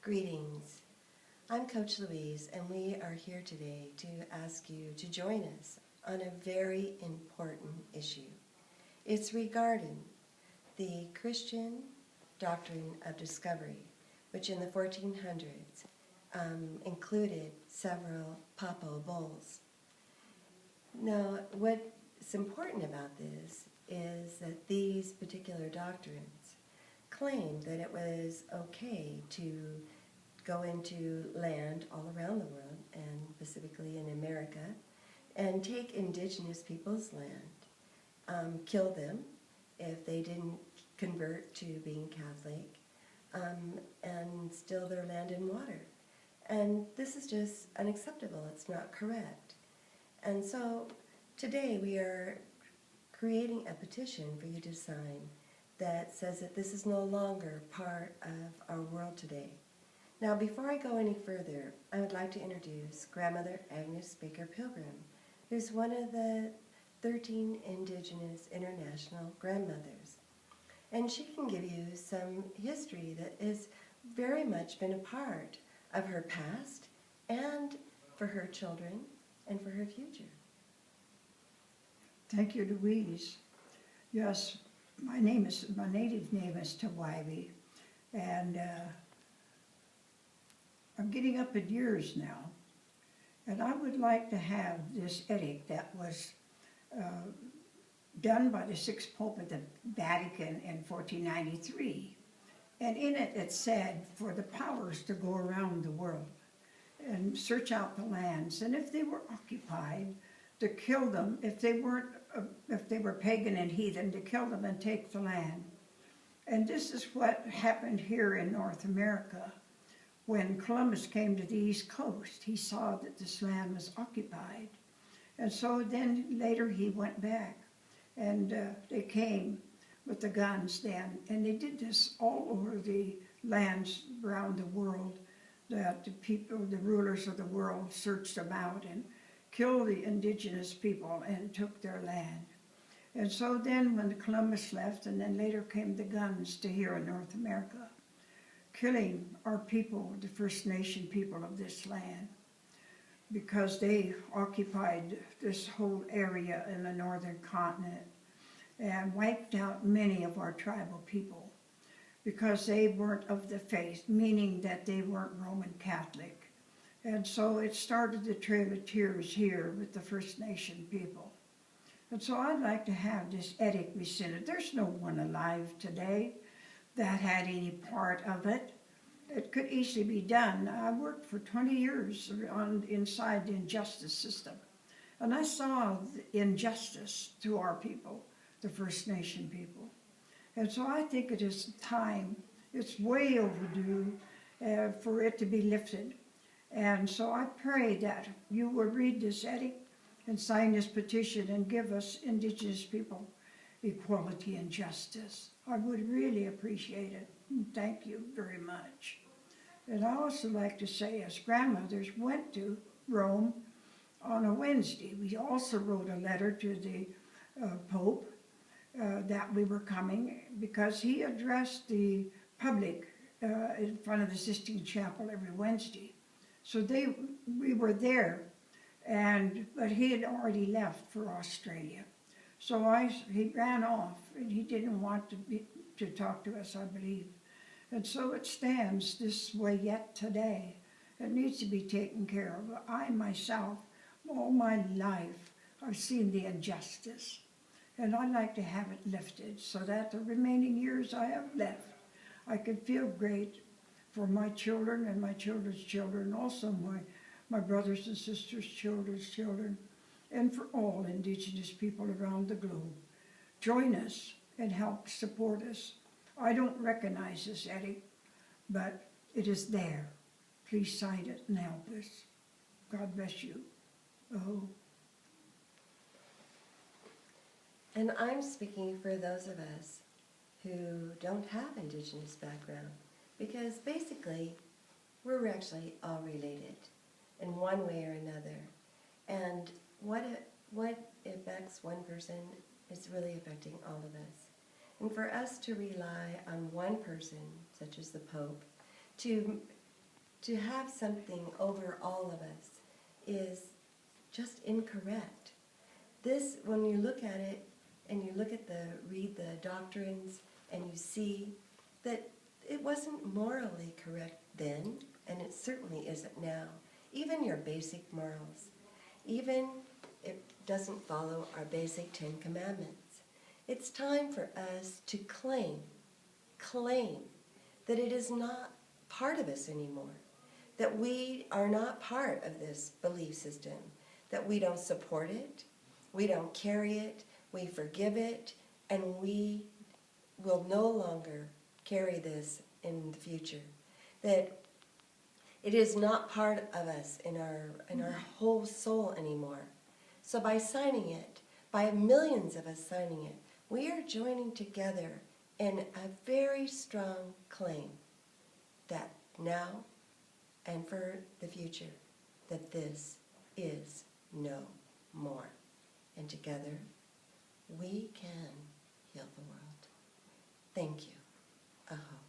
Greetings. I'm Coach Louise, and we are here today to ask you to join us on a very important issue. It's regarding the Christian Doctrine of Discovery, which in the 1400s included several Papal Bulls. Now, what's important about this is that these particular doctrines claimed that it was okay to go into land all around the world, and specifically in America, and take indigenous people's land, kill them if they didn't convert to being Catholic, and steal their land and water. And this is just unacceptable. It's not correct. And so today we are creating a petition for you to sign that says that this is no longer part of our world today. Now, before I go any further, I would like to introduce Grandmother Agnes Baker Pilgrim, who's one of the 13 Indigenous International Grandmothers. And she can give you some history that has very much been a part of her past and for her children and for her future. Thank you, Louise. Yes, my native name is Tawiwi, and I'm getting up in years now, and I would like to have this edict that was done by the sixth Pope at the Vatican in 1493. And in it, it said for the powers to go around the world and search out the lands, and if they were occupied, to kill them. If they were pagan and heathen, to kill them and take the land. And this is what happened here in North America. When Columbus came to the East Coast, he saw that this land was occupied. And so then later he went back, and they came with the guns then, and they did this all over the lands around the world, that the people, the rulers of the world, searched them out and killed the indigenous people and took their land. And so then when Columbus left, and then later came the guns to here in North America, killing our people, the First Nation people of this land, because they occupied this whole area in the northern continent and wiped out many of our tribal people because they weren't of the faith, meaning that they weren't Roman Catholic. And so it started the Trail of Tears here with the First Nation people. And so I'd like to have this edict rescinded. There's no one alive today that had any part of it. It could easily be done. I worked for 20 years inside the injustice system, and I saw the injustice to our people, the First Nation people. And so I think it is time, it's way overdue for it to be lifted. And so I pray that you will read this edict and sign this petition and give us indigenous people equality and justice. I would really appreciate it. Thank you very much. And I also like to say, as grandmothers went to Rome on a Wednesday, we also wrote a letter to the Pope that we were coming, because he addressed the public in front of the Sistine Chapel every Wednesday. So we were there, but he had already left for Australia. So he ran off, and he didn't want to talk to us, I believe. And so it stands this way yet today. It needs to be taken care of. I myself, all my life, I've seen the injustice. And I'd like to have it lifted so that the remaining years I have left, I can feel great for my children and my children's children, also my brothers and sisters' children's children, and for all indigenous people around the globe. Join us and help support us. I don't recognize this edict, but it is there. Please sign it and help us. God bless you. Oh. And I'm speaking for those of us who don't have Indigenous background, because basically we're actually all related in one way or another. And what affects one person is really affecting all of us. And for us to rely on one person, such as the Pope, to to have something over all of us is just incorrect. This, when you look at it and you read the Doctrines and you see that it wasn't morally correct then, and it certainly isn't now. Even your basic morals, even it doesn't follow our basic 10 Commandments. It's time for us to claim that it is not part of us anymore, that we are not part of this belief system, that we don't support it, we don't carry it, we forgive it, and we will no longer carry this in the future. That it is not part of us in our whole soul anymore. So by signing it, by millions of us signing it, we are joining together in a very strong claim that now and for the future, that this is no more. And together, we can heal the world. Thank you. Aho.